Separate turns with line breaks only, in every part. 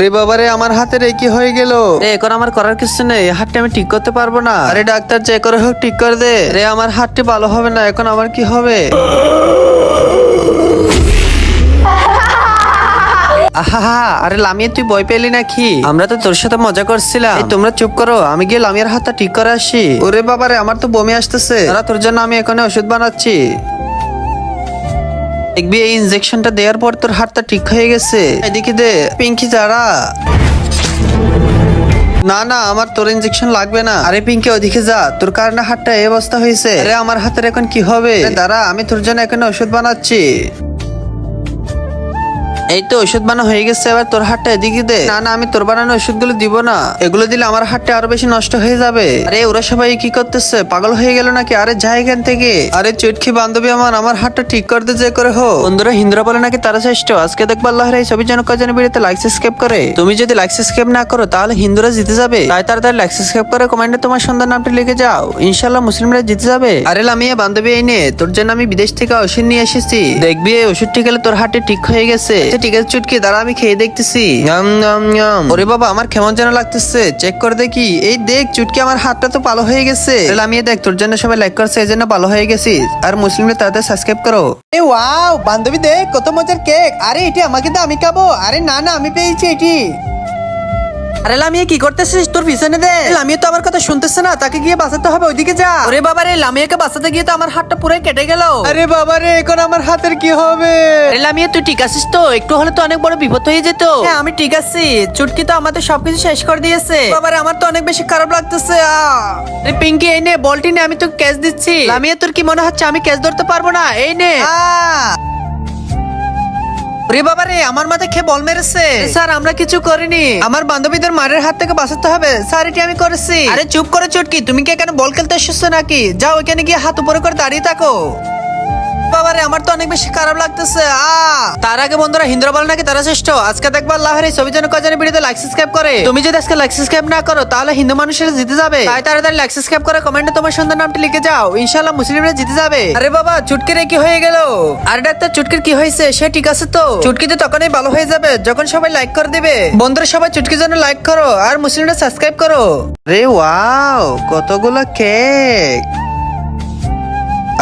রে বাবারে, আমার হাতের এই কি হয়ে গেল? এখন আমার করার কিছু নেই, হাতটা আমি ঠিক করতে পারবো না। আরে ডাক্তার, যে করে হোক ঠিক করে দে। রে আমার হাতটি ভালো হবে না, এখন আমার কি হবে? আহা, আরে লামিয়া, তুই ভয় পেলি নাকি? আমরা তো তোর সাথে মজা করছিলাম। এই তোমরা চুপ করো, আমি গিয়ে লামিয়ার হাতটা ঠিক করে আসি। ওরে বাবারে, আমার তো বমি আসতেছে। তারা তোর জন্য আমি এখানে ওষুধ বানাচ্ছি। দেখবি এই ইনজেকশনটা দেওয়ার পর তোর হাতটা ঠিক হয়ে গেছে। এদিকে দে পিঙ্কি, যারা না না, আমার তোর ইনজেকশন লাগবে না। আরে পিঙ্কি, ওদিকে যা, তোর কারণে হাতটা এই অবস্থা হয়েছে। আরে আমার হাতের এখন কি হবে? দাঁড়া, আমি তোর জন্য এখানে ওষুধ বানাচ্ছি। এই তো ওষুধ বানানো হয়ে গেছে, এবার তোর হাতটা এদিকে দে। না না, আমি তোর বানানো ওষুধগুলো দিব না, এগুলো দিলে আমার হাতটা আরো বেশি নষ্ট হয়ে যাবে। আরে ওরা সবাই কি করতেছে, পাগল হয়ে গেল নাকি? আরে যাই এখান থেকে। আরে চুটকি বান্ধবী আমার হাতটা ঠিক করতে যে করে হো। বন্ধুরা, হিন্দুরা বলে নাকি তারা শ্রেষ্ঠ। আজকে দেখবো আল্লাহর এই ছবির জন্য কয়জন ভিডিওতে লাইক সাবস্ক্রাইব করে। তুমি যদি লাইক সাবস্ক্রাইব না করো তাহলে হিন্দুরা জিতে যাবে। তাই তাড়াতাড়ি লাইক সাবস্ক্রাইব করে কমেন্টে তোমার সুন্দর নামটি লিখে যাও, ইনশাল্লাহ মুসলিমরা জিতে যাবে। আরে লামিয়া বান্ধবী, এই নে, তোর জন্য আমি বিদেশ থেকে ওষুধ নিয়ে এসেছি। দেখবি এই ওষুধটি খেলে তোর হাতটি ঠিক হয়ে গেছে। আচ্ছা ঠিক আছে চুটকি, দাঁড়া আমি খেয়ে দেখতেছি। ওরে বাবা, আমার কেমন যেন লাগতেছে, চেক করে দেখি। এই দেখ চুটকি, আমার হাতটা তো ভালো হয়ে গেছে। লামিয়া দেখ, তোর জন্য সবাই লাইক করছে, এই জন্য ভালো হয়ে গেছিস। আর মুসলিমরা তাড়াতাড়ি সাবস্ক্রাইব করো।
এ ওয়াও, বান্ধবী দেখ কত মজার কেক। আরে এটি আমাকে দাও, আমি খাবো। আরে না না, আমি পেয়েছি এটি।
আরে লামিয়া, কি করতেছিস? তোর পিছনে দে। লামিয়া তো আমার কথা শুনতেছে না, তাকে গিয়ে বাঁচাতে হবে, ওইদিকে যা। ওরে বাবা রে, লামিয়াকে বাঁচাতে গিয়ে তো আমার হাতটা পুরো কেটে গেল।
আরে বাবা রে, এখন আমার হাতের কি হবে?
আরে লামিয়া, তুই ঠিক আছিস তো? একটু হলে তো অনেক বড় বিপদ হয়ে যেত। হ্যাঁ আমি ঠিক আছি, চুটকি তো আমাদের সবকিছু শেষ করে দিয়েছে। বাবারে, আমার তো অনেক বেশি খারাপ লাগতেছে। আরে পিঙ্কি, এই নে বলটি নে, আমি তো ক্যাচ দিচ্ছি। লামিয়া, তোর কি মনে হচ্ছে আমি ক্যাচ ধরতে পারবো না? এই নে। ওরে বাবা রে, আমার মাথায় খেয়ে বল মেরেছে। স্যার, আমরা কিছু করিনি, আমার বান্ধবীদের মারের হাত থেকে বাঁচাতে হবে স্যার, এটি আমি করেছি। আরে চুপ করে চুটকি, তুমি কি এখানে বল খেলতে এসেছো নাকি? যাও ওইখানে গিয়ে হাত উপরে করে দাঁড়িয়ে থাকো। বাবারে, আমার তো অনেক বেশি খারাপ লাগতেছে। তার আগে বন্ধুরা, হিন্দুরা বলে নাকি তারা শ্রেষ্ঠ। আজকে দেখবো আল্লাহর এই ছবির জন্য কয়জনের ভিডিওতে লাইক সাবস্ক্রাইব করে। তুমি যদি আজকে লাইক সাবস্ক্রাইব না করো তাহলে হিন্দু মানুষেরা জিতে যাবে। তাই তাড়াতাড়ি লাইক সাবস্ক্রাইব করে কমেন্টে তোমার সুন্দর নামটি লিখে যাও, ইনশাআল্লাহ মুসলিমরা জিতে যাবে। আরে বাবা, চুটকির কি হয়ে গেল? আরে ডাক্তার, চুটকির কি হয়েছে? সে ঠিক আছে তো? চুটকি তো তখনই ভালো হয়ে যাবে যখন সবাই লাইক করে দিবে। বন্ধুরা সবাই চুটকির জন্য লাইক করো আর মুসলিমরা সাবস্ক্রাইব করো। রে ওয়াও, কতগুলো কেক।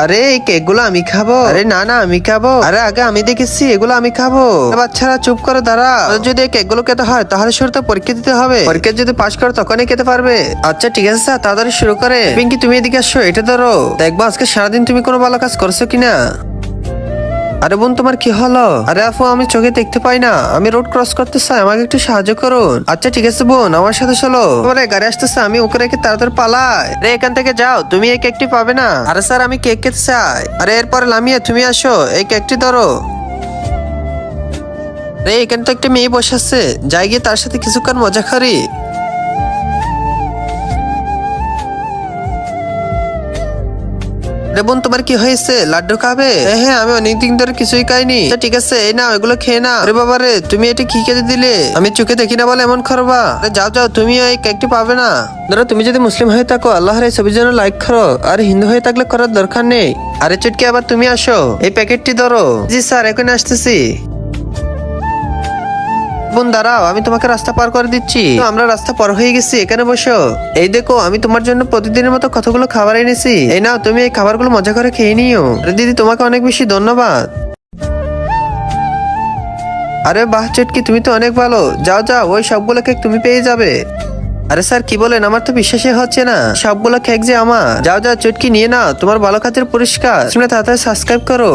আরে এই কেকগুলো আমি খাবো। আরে না না, আমি খাবো। আরে আগে আমি দেখেছি, এগুলো আমি খাবো। বাচ্চারা চুপ করো, দাঁড়া। যদি এই কেকগুলো খেতে হয় তাহলে শুরু তো পরীক্ষা দিতে হবে। পরীক্ষা যদি পাশ করো তখনই খেতে পারবে। আচ্ছা ঠিক আছে স্যার, তাড়াতাড়ি শুরু করে। পিঙ্কি, তুমি এদিকে আসো, এটা ধরো। দেখবো আজকে সারাদিন তুমি কোনো ভালো কাজ করছো কিনা। আরে বোন, তোমার কি হলো? আরে আপু, আমি চোখে দেখতে পাই না, আমি রোড ক্রস করতে চাই, আমাকে একটু সাহায্য করুন। আচ্ছা ঠিক আছে বোন, আমার সাথে চলো। তোমার গাড়ি আসতেছে, আমি ওকে রেখে তাড়াতাড়ি পালাই। রে এখান থেকে যাও, তুমি এই কেকটি পাবে না। আরে স্যার, আমি কেক খেতে চাই। আরে এরপরে লামিয়া, তুমি আসো, এই কেকটি ধরো। রে এখানে তো একটা মেয়ে বসে আছে, যাই গিয়ে তার সাথে কিছুক্ষণ মজা করি। বোন, তোমার কি হয়েছে? লাড্ডু খাবে? হ্যাঁ, আমি অনেকদিন ধরে কিছুই খাইনি। আচ্ছা, ঠিক আছে, এই নাও, এগুলো খেয়ে নাও। আরে বাবা রে, তুমি এটা কি খেতে দিলে? আমি চোখে দেখি না বলে এমন করবা? যাও যাও, তুমি এই কেকটি পাবে না। ধরো, তুমি যদি মুসলিম হয়ে থাকো আল্লাহর এই ছবির জন্য লাইক করো, আর হিন্দু হয়ে থাকলে করার দরকার নেই। আরে চুটকি, আবার তুমি আসো, এই প্যাকেটটি ধরো। জি স্যার, এখন আসতেছি। বোন দাঁড়াও, আমি তোমাকে রাস্তা পার করে দিচ্ছি। আমরা রাস্তা পার হয়ে গেছি, এখানে বসো। এই দেখো, আমি তোমার জন্য প্রতিদিনের মতো কতগুলো খাবার এনেছি। এই নাও, তুমি এই খাবারগুলো মজা করে খেয়ে নিও। আরে দিদি, তোমাকে অনেক বেশি ধন্যবাদ। আরে বাহ চুটকি, তুমি তো অনেক ভালো। যাও যাও, ওই সবগুলো কেক তুমি পেয়ে যাবে। আরে স্যার, কি বলেন? আমার তো বিশ্বাসই হচ্ছে না, সবগুলো কেক যে আমার। যাও যাও চুটকি, নিয়ে নাও, তোমার ভালো কাজের পুরস্কার। তুমি তাড়াতাড়ি সাবস্ক্রাইব করো।